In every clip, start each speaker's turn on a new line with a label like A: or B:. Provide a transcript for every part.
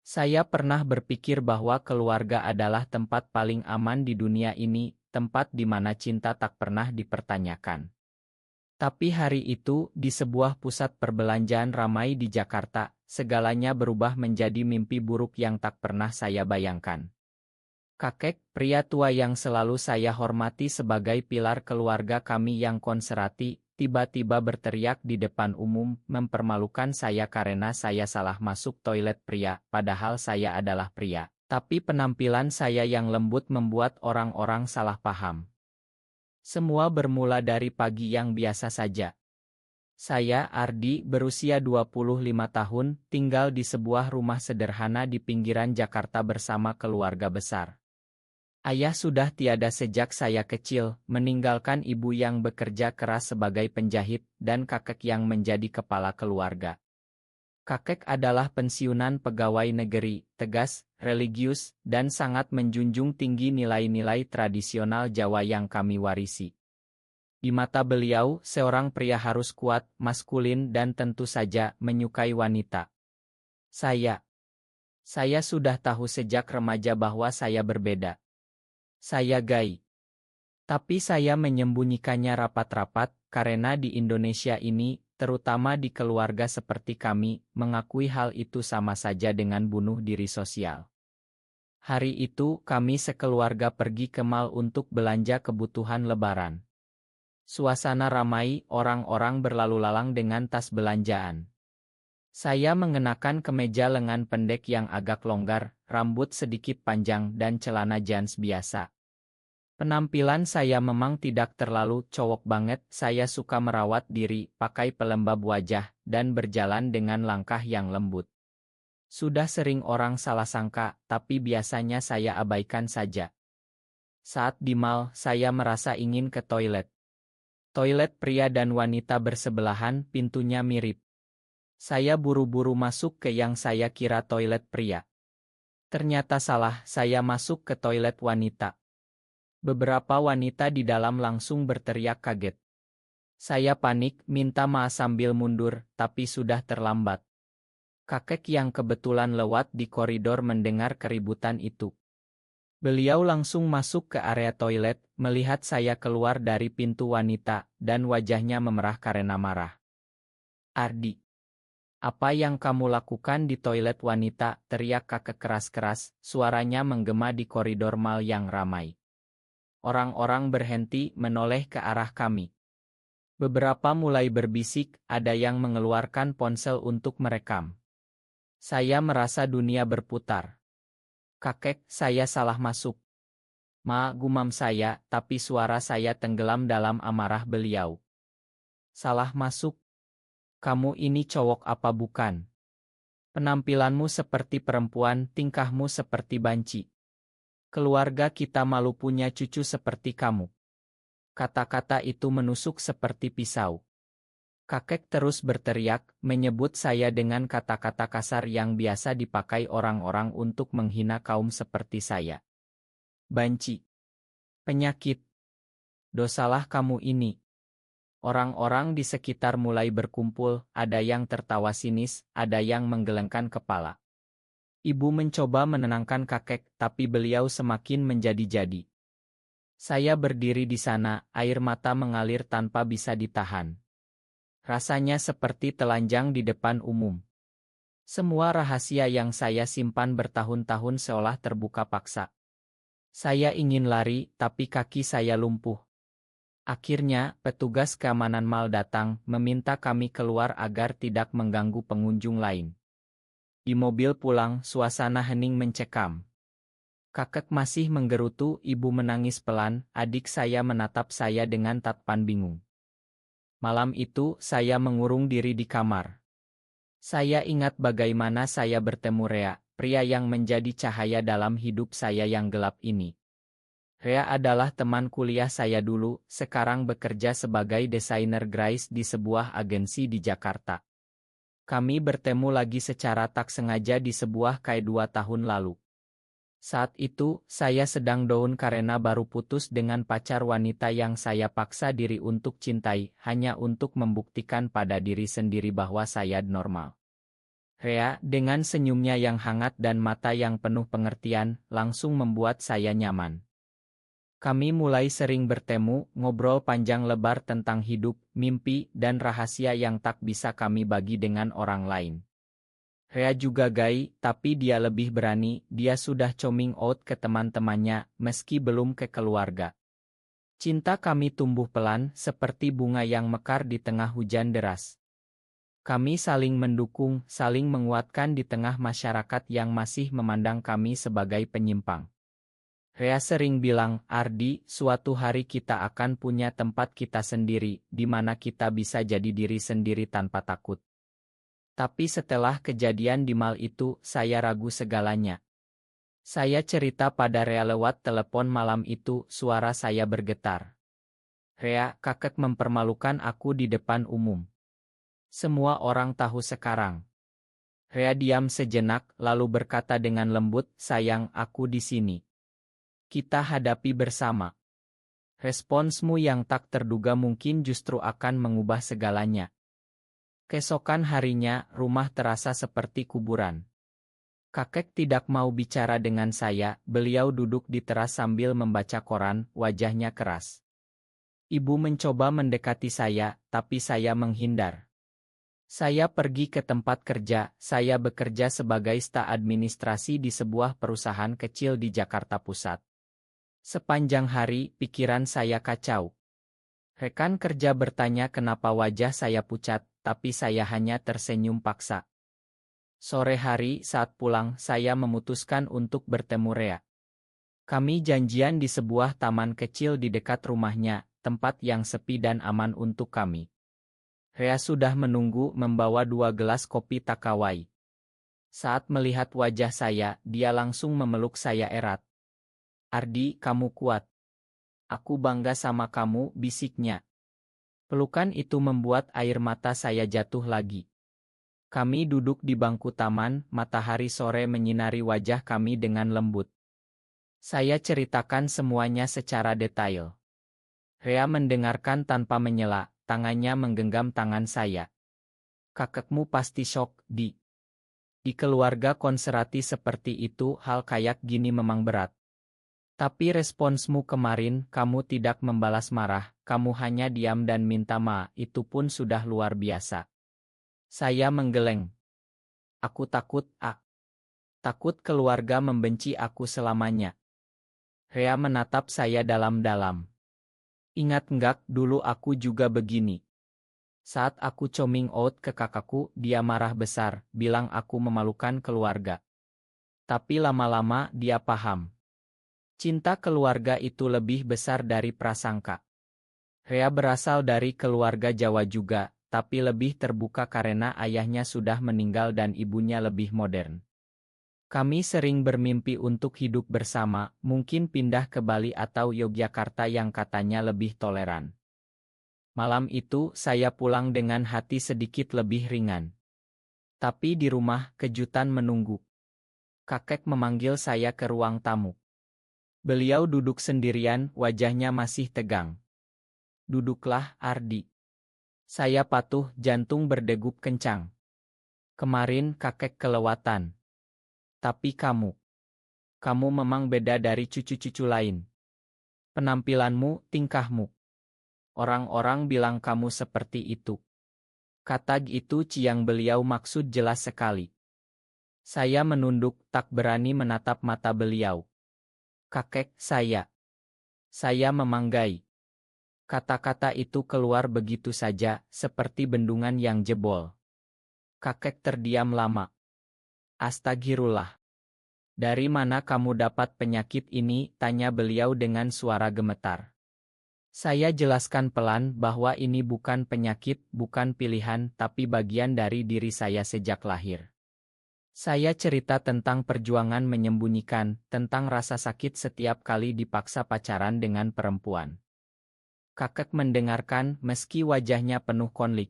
A: Saya pernah berpikir bahwa keluarga adalah tempat paling aman di dunia ini, tempat di mana cinta tak pernah dipertanyakan. Tapi hari itu, di sebuah pusat perbelanjaan ramai di Jakarta, segalanya berubah menjadi mimpi buruk yang tak pernah saya bayangkan. Kakek, pria tua yang selalu saya hormati sebagai pilar keluarga kami yang konservatif, tiba-tiba berteriak di depan umum, mempermalukan saya karena saya salah masuk toilet pria, padahal saya adalah pria. Tapi penampilan saya yang lembut membuat orang-orang salah paham. Semua bermula dari pagi yang biasa saja. Saya, Ardi, berusia 25 tahun, tinggal di sebuah rumah sederhana di pinggiran Jakarta bersama keluarga besar. Ayah sudah tiada sejak saya kecil, meninggalkan ibu yang bekerja keras sebagai penjahit, dan kakek yang menjadi kepala keluarga. Kakek adalah pensiunan pegawai negeri, tegas, religius, dan sangat menjunjung tinggi nilai-nilai tradisional Jawa yang kami warisi. Di mata beliau, seorang pria harus kuat, maskulin dan tentu saja menyukai wanita. Saya sudah tahu sejak remaja bahwa saya berbeda. Saya gay. Tapi saya menyembunyikannya rapat-rapat, karena di Indonesia ini, terutama di keluarga seperti kami, mengakui hal itu sama saja dengan bunuh diri sosial. Hari itu, kami sekeluarga pergi ke mal untuk belanja kebutuhan lebaran. Suasana ramai, orang-orang berlalu lalang dengan tas belanjaan. Saya mengenakan kemeja lengan pendek yang agak longgar, rambut sedikit panjang dan celana jeans biasa. Penampilan saya memang tidak terlalu cowok banget, saya suka merawat diri, pakai pelembab wajah, dan berjalan dengan langkah yang lembut. Sudah sering orang salah sangka, tapi biasanya saya abaikan saja. Saat di mal, saya merasa ingin ke toilet. Toilet pria dan wanita bersebelahan, pintunya mirip. Saya buru-buru masuk ke yang saya kira toilet pria. Ternyata salah, saya masuk ke toilet wanita. Beberapa wanita di dalam langsung berteriak kaget. Saya panik, minta maaf sambil mundur, tapi sudah terlambat. Kakek yang kebetulan lewat di koridor mendengar keributan itu. Beliau langsung masuk ke area toilet, melihat saya keluar dari pintu wanita, dan wajahnya memerah karena marah. "Ardi, apa yang kamu lakukan di toilet wanita?" teriak kakek keras-keras, suaranya menggema di koridor mal yang ramai. Orang-orang berhenti menoleh ke arah kami. Beberapa mulai berbisik, ada yang mengeluarkan ponsel untuk merekam. Saya merasa dunia berputar. "Kakek, saya salah masuk." Gumam saya, tapi suara saya tenggelam dalam amarah beliau. "Salah masuk? Kamu ini cowok apa bukan? Penampilanmu seperti perempuan, tingkahmu seperti banci. Keluarga kita malu punya cucu seperti kamu." Kata-kata itu menusuk seperti pisau. Kakek terus berteriak, menyebut saya dengan kata-kata kasar yang biasa dipakai orang-orang untuk menghina kaum seperti saya. "Banci. Penyakit. Dosalah kamu ini." Orang-orang di sekitar mulai berkumpul, ada yang tertawa sinis, ada yang menggelengkan kepala. Ibu mencoba menenangkan kakek, tapi beliau semakin menjadi-jadi. Saya berdiri di sana, air mata mengalir tanpa bisa ditahan. Rasanya seperti telanjang di depan umum. Semua rahasia yang saya simpan bertahun-tahun seolah terbuka paksa. Saya ingin lari, tapi kaki saya lumpuh. Akhirnya, petugas keamanan mal datang, meminta kami keluar agar tidak mengganggu pengunjung lain. Di mobil pulang, suasana hening mencekam. Kakek masih menggerutu, ibu menangis pelan, adik saya menatap saya dengan tatapan bingung. Malam itu, saya mengurung diri di kamar. Saya ingat bagaimana saya bertemu Rea, pria yang menjadi cahaya dalam hidup saya yang gelap ini. Rea adalah teman kuliah saya dulu, sekarang bekerja sebagai desainer grafis di sebuah agensi di Jakarta. Kami bertemu lagi secara tak sengaja di sebuah kafe 2 tahun lalu. Saat itu, saya sedang down karena baru putus dengan pacar wanita yang saya paksa diri untuk cintai, hanya untuk membuktikan pada diri sendiri bahwa saya normal. Rea, dengan senyumnya yang hangat dan mata yang penuh pengertian, langsung membuat saya nyaman. Kami mulai sering bertemu, ngobrol panjang lebar tentang hidup, mimpi, dan rahasia yang tak bisa kami bagi dengan orang lain. Rea juga gay, tapi dia lebih berani, dia sudah coming out ke teman-temannya, meski belum ke keluarga. Cinta kami tumbuh pelan, seperti bunga yang mekar di tengah hujan deras. Kami saling mendukung, saling menguatkan di tengah masyarakat yang masih memandang kami sebagai penyimpang. Rea sering bilang, Ardi, suatu hari kita akan punya tempat kita sendiri, di mana kita bisa jadi diri sendiri tanpa takut. Tapi setelah kejadian di mal itu, saya ragu segalanya. Saya cerita pada Rea lewat telepon malam itu, suara saya bergetar. Rea, kakek mempermalukan aku di depan umum. Semua orang tahu sekarang. Rea diam sejenak, lalu berkata dengan lembut, sayang, aku di sini. Kita hadapi bersama. Responsmu yang tak terduga mungkin justru akan mengubah segalanya. Keesokan harinya, rumah terasa seperti kuburan. Kakek tidak mau bicara dengan saya, beliau duduk di teras sambil membaca koran, wajahnya keras. Ibu mencoba mendekati saya, tapi saya menghindar. Saya pergi ke tempat kerja, saya bekerja sebagai staf administrasi di sebuah perusahaan kecil di Jakarta Pusat. Sepanjang hari, pikiran saya kacau. Rekan kerja bertanya kenapa wajah saya pucat, tapi saya hanya tersenyum paksa. Sore hari, saat pulang, saya memutuskan untuk bertemu Rea. Kami janjian di sebuah taman kecil di dekat rumahnya, tempat yang sepi dan aman untuk kami. Rea sudah menunggu membawa 2 gelas kopi Takawai. Saat melihat wajah saya, dia langsung memeluk saya erat. Ardi, kamu kuat. Aku bangga sama kamu, bisiknya. Pelukan itu membuat air mata saya jatuh lagi. Kami duduk di bangku taman, matahari sore menyinari wajah kami dengan lembut. Saya ceritakan semuanya secara detail. Rea mendengarkan tanpa menyela, tangannya menggenggam tangan saya. Kakekmu pasti shock, Di. Di keluarga konservatif seperti itu, hal kayak gini memang berat. Tapi responsmu kemarin, kamu tidak membalas marah, kamu hanya diam dan minta maaf, itu pun sudah luar biasa. Saya menggeleng. Aku takut, takut keluarga membenci aku selamanya. Rea menatap saya dalam-dalam. Ingat nggak, dulu aku juga begini. Saat aku coming out ke kakakku, dia marah besar, bilang aku memalukan keluarga. Tapi lama-lama dia paham. Cinta keluarga itu lebih besar dari prasangka. Rea berasal dari keluarga Jawa juga, tapi lebih terbuka karena ayahnya sudah meninggal dan ibunya lebih modern. Kami sering bermimpi untuk hidup bersama, mungkin pindah ke Bali atau Yogyakarta yang katanya lebih toleran. Malam itu, saya pulang dengan hati sedikit lebih ringan. Tapi di rumah, kejutan menunggu. Kakek memanggil saya ke ruang tamu. Beliau duduk sendirian, wajahnya masih tegang. Duduklah, Ardi. Saya patuh, jantung berdegup kencang. Kemarin kakek kelewatan. Tapi kamu memang beda dari cucu-cucu lain. Penampilanmu, tingkahmu. Orang-orang bilang kamu seperti itu. Kata itu ciang beliau maksud jelas sekali. Saya menunduk, tak berani menatap mata beliau. Kakek, saya memanggai. Kata-kata itu keluar begitu saja, seperti bendungan yang jebol. Kakek terdiam lama. Astagfirullah. Dari mana kamu dapat penyakit ini? Tanya beliau dengan suara gemetar. Saya jelaskan pelan bahwa ini bukan penyakit, bukan pilihan, tapi bagian dari diri saya sejak lahir. Saya cerita tentang perjuangan menyembunyikan, tentang rasa sakit setiap kali dipaksa pacaran dengan perempuan. Kakek mendengarkan meski wajahnya penuh konflik.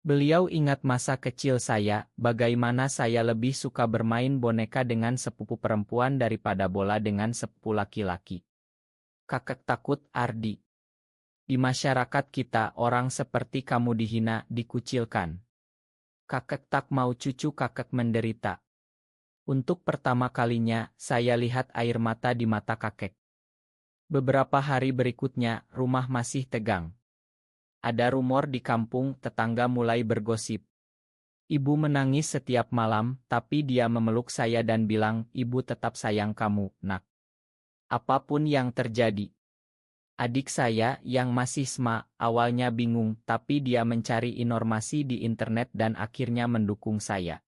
A: Beliau ingat masa kecil saya, bagaimana saya lebih suka bermain boneka dengan sepupu perempuan daripada bola dengan sepupu laki-laki. Kakek takut, Ardi. Di masyarakat kita, orang seperti kamu dihina, dikucilkan. Kakek tak mau cucu kakek menderita. Untuk pertama kalinya, saya lihat air mata di mata kakek. Beberapa hari berikutnya, rumah masih tegang. Ada rumor di kampung, tetangga mulai bergosip. Ibu menangis setiap malam, tapi dia memeluk saya dan bilang, "Ibu tetap sayang kamu, nak. Apapun yang terjadi." Adik saya, yang masih SMA, awalnya bingung, tapi dia mencari informasi di internet dan akhirnya mendukung saya.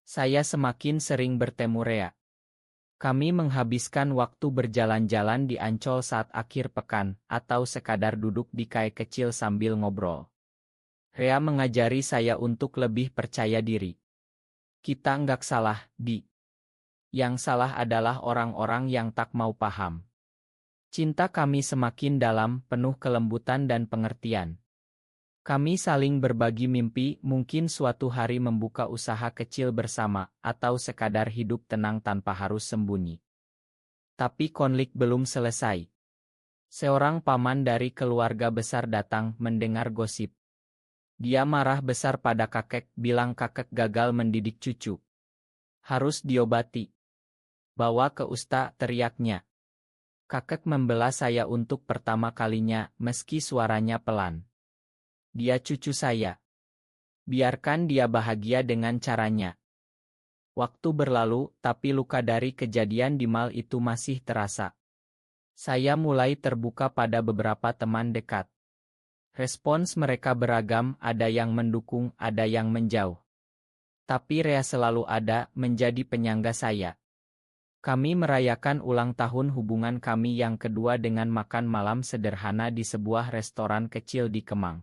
A: Saya semakin sering bertemu Rea. Kami menghabiskan waktu berjalan-jalan di Ancol saat akhir pekan, atau sekadar duduk di kai kecil sambil ngobrol. Rea mengajari saya untuk lebih percaya diri. Kita nggak salah, Di. Yang salah adalah orang-orang yang tak mau paham. Cinta kami semakin dalam, penuh kelembutan dan pengertian. Kami saling berbagi mimpi, mungkin suatu hari membuka usaha kecil bersama, atau sekadar hidup tenang tanpa harus sembunyi. Tapi konflik belum selesai. Seorang paman dari keluarga besar datang mendengar gosip. Dia marah besar pada kakek, bilang kakek gagal mendidik cucu. Harus diobati. Bawa ke ustaz, teriaknya. Kakek membela saya untuk pertama kalinya, meski suaranya pelan. Dia cucu saya. Biarkan dia bahagia dengan caranya. Waktu berlalu, tapi luka dari kejadian di mal itu masih terasa. Saya mulai terbuka pada beberapa teman dekat. Respons mereka beragam, ada yang mendukung, ada yang menjauh. Tapi Rea selalu ada, menjadi penyangga saya. Kami merayakan ulang tahun hubungan kami yang kedua dengan makan malam sederhana di sebuah restoran kecil di Kemang.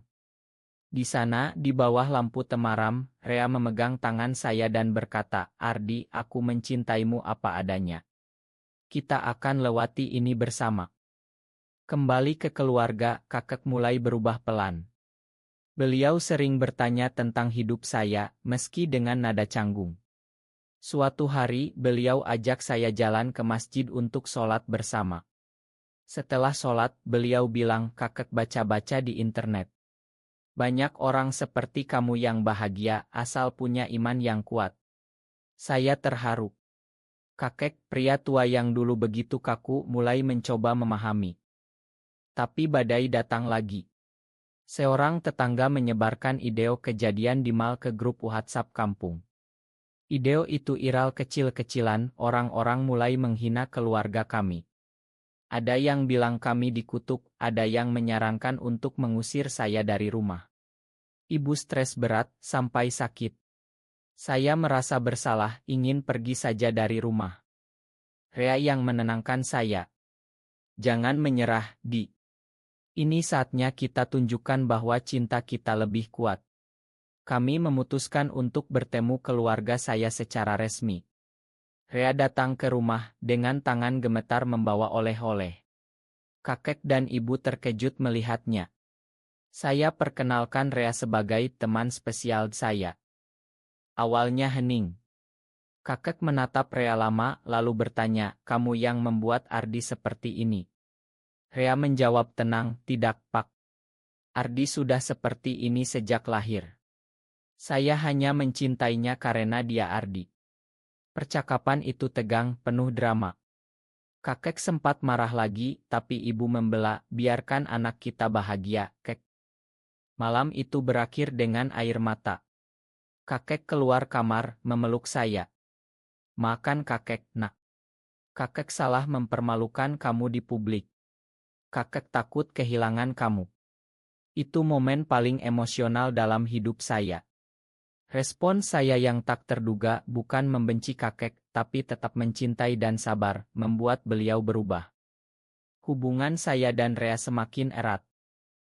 A: Di sana, di bawah lampu temaram, Rea memegang tangan saya dan berkata, "Ardi, aku mencintaimu apa adanya. Kita akan lewati ini bersama." Kembali ke keluarga, kakek mulai berubah pelan. Beliau sering bertanya tentang hidup saya, meski dengan nada canggung. Suatu hari, beliau ajak saya jalan ke masjid untuk sholat bersama. Setelah sholat, beliau bilang, "Kakek baca-baca di internet. Banyak orang seperti kamu yang bahagia, asal punya iman yang kuat." Saya terharu. Kakek, pria tua yang dulu begitu kaku, mulai mencoba memahami. Tapi badai datang lagi. Seorang tetangga menyebarkan video kejadian di mal ke grup WhatsApp kampung. Video itu viral kecil-kecilan, orang-orang mulai menghina keluarga kami. Ada yang bilang kami dikutuk, ada yang menyarankan untuk mengusir saya dari rumah. Ibu stres berat, sampai sakit. Saya merasa bersalah, ingin pergi saja dari rumah. Rea yang menenangkan saya. "Jangan menyerah, Di. Ini saatnya kita tunjukkan bahwa cinta kita lebih kuat." Kami memutuskan untuk bertemu keluarga saya secara resmi. Rea datang ke rumah, dengan tangan gemetar membawa oleh-oleh. Kakek dan ibu terkejut melihatnya. Saya perkenalkan Rea sebagai teman spesial saya. Awalnya hening. Kakek menatap Rea lama, lalu bertanya, "Kamu yang membuat Ardi seperti ini?" Rea menjawab tenang, "Tidak, Pak. Ardi sudah seperti ini sejak lahir. Saya hanya mencintainya karena dia Ardi." Percakapan itu tegang, penuh drama. Kakek sempat marah lagi, tapi ibu membela, "Biarkan anak kita bahagia, Kek." Malam itu berakhir dengan air mata. Kakek keluar kamar, memeluk saya. "Makan kakek, nak. Kakek salah mempermalukan kamu di publik. Kakek takut kehilangan kamu." Itu momen paling emosional dalam hidup saya. Respon saya yang tak terduga, bukan membenci kakek, tapi tetap mencintai dan sabar, membuat beliau berubah. Hubungan saya dan Rea semakin erat.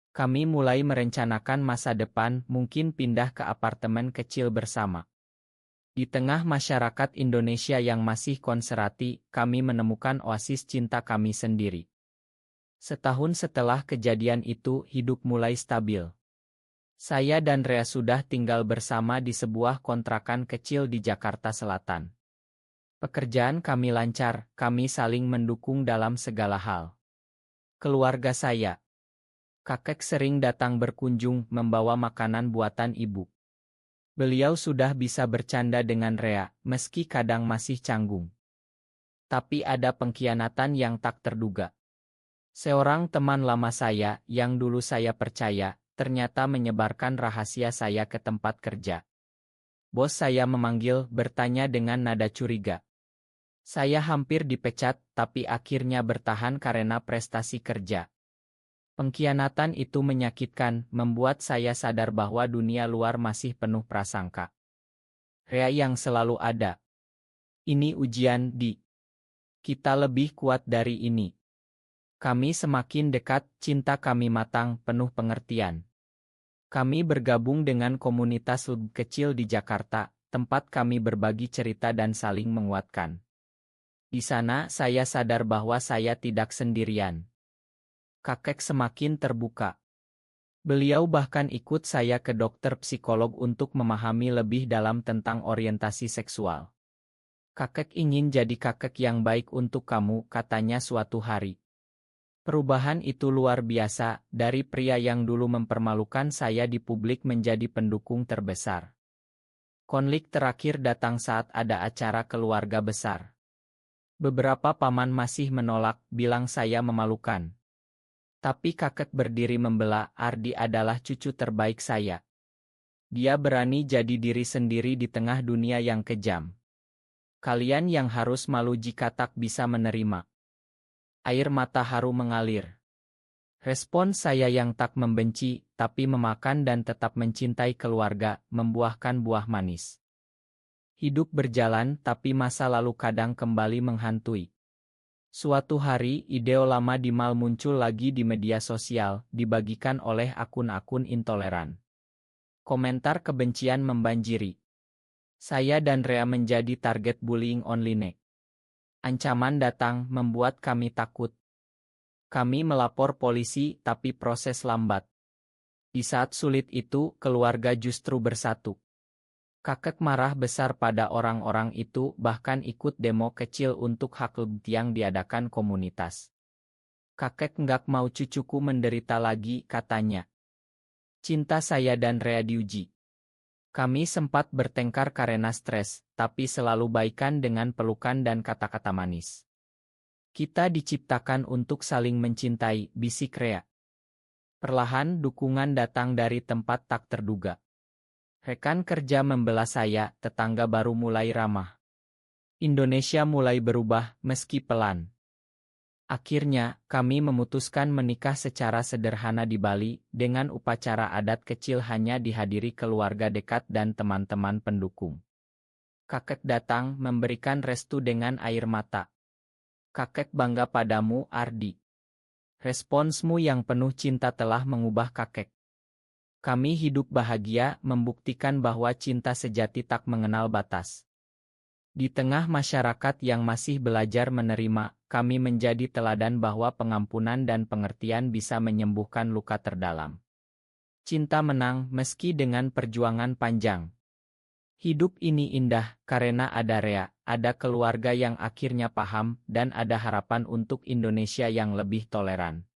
A: Kami mulai merencanakan masa depan, mungkin pindah ke apartemen kecil bersama. Di tengah masyarakat Indonesia yang masih konservatif, kami menemukan oasis cinta kami sendiri. Setahun setelah kejadian itu, hidup mulai stabil. Saya dan Rea sudah tinggal bersama di sebuah kontrakan kecil di Jakarta Selatan. Pekerjaan kami lancar, kami saling mendukung dalam segala hal. Keluarga saya. Kakek sering datang berkunjung, membawa makanan buatan ibu. Beliau sudah bisa bercanda dengan Rea, meski kadang masih canggung. Tapi ada pengkhianatan yang tak terduga. Seorang teman lama saya, yang dulu saya percaya, ternyata menyebarkan rahasia saya ke tempat kerja. Bos saya memanggil, bertanya dengan nada curiga. Saya hampir dipecat, tapi akhirnya bertahan karena prestasi kerja. Pengkhianatan itu menyakitkan, membuat saya sadar bahwa dunia luar masih penuh prasangka. Rea yang selalu ada. Ini ujian, Di. Kita lebih kuat dari ini. Kami semakin dekat, cinta kami matang, penuh pengertian. Kami bergabung dengan komunitas lebih kecil di Jakarta, tempat kami berbagi cerita dan saling menguatkan. Di sana saya sadar bahwa saya tidak sendirian. Kakek semakin terbuka. Beliau bahkan ikut saya ke dokter psikolog untuk memahami lebih dalam tentang orientasi seksual. Kakek ingin jadi kakek yang baik untuk kamu, katanya suatu hari. Perubahan itu luar biasa, dari pria yang dulu mempermalukan saya di publik menjadi pendukung terbesar. Konflik terakhir datang saat ada acara keluarga besar. Beberapa paman masih menolak, bilang saya memalukan. Tapi kakek berdiri membela, Ardi adalah cucu terbaik saya. Dia berani jadi diri sendiri di tengah dunia yang kejam. Kalian yang harus malu jika tak bisa menerima. Air mata haru mengalir. Respon saya yang tak membenci, tapi memakan dan tetap mencintai keluarga, membuahkan buah manis. Hidup berjalan, tapi masa lalu kadang kembali menghantui. Suatu hari, ide lama di mal muncul lagi di media sosial, dibagikan oleh akun-akun intoleran. Komentar kebencian membanjiri. Saya dan Rea menjadi target bullying online. Ancaman datang, membuat kami takut. Kami melapor polisi, tapi proses lambat. Di saat sulit itu, keluarga justru bersatu. Kakek marah besar pada orang-orang itu, bahkan ikut demo kecil untuk hak yang diadakan komunitas. Kakek nggak mau cucuku menderita lagi, katanya. Cinta saya dan Rea diuji. Kami sempat bertengkar karena stres, tapi selalu baikan dengan pelukan dan kata-kata manis. Kita diciptakan untuk saling mencintai, bisik Rea. Perlahan dukungan datang dari tempat tak terduga. Rekan kerja membela saya, tetangga baru mulai ramah. Indonesia mulai berubah, meski pelan. Akhirnya, kami memutuskan menikah secara sederhana di Bali, dengan upacara adat kecil hanya dihadiri keluarga dekat dan teman-teman pendukung. Kakek datang, memberikan restu dengan air mata. Kakek bangga padamu, Ardi. Responsmu yang penuh cinta telah mengubah kakek. Kami hidup bahagia, membuktikan bahwa cinta sejati tak mengenal batas. Di tengah masyarakat yang masih belajar menerima, kami menjadi teladan bahwa pengampunan dan pengertian bisa menyembuhkan luka terdalam. Cinta menang meski dengan perjuangan panjang. Hidup ini indah karena ada Rea, ada keluarga yang akhirnya paham, dan ada harapan untuk Indonesia yang lebih toleran.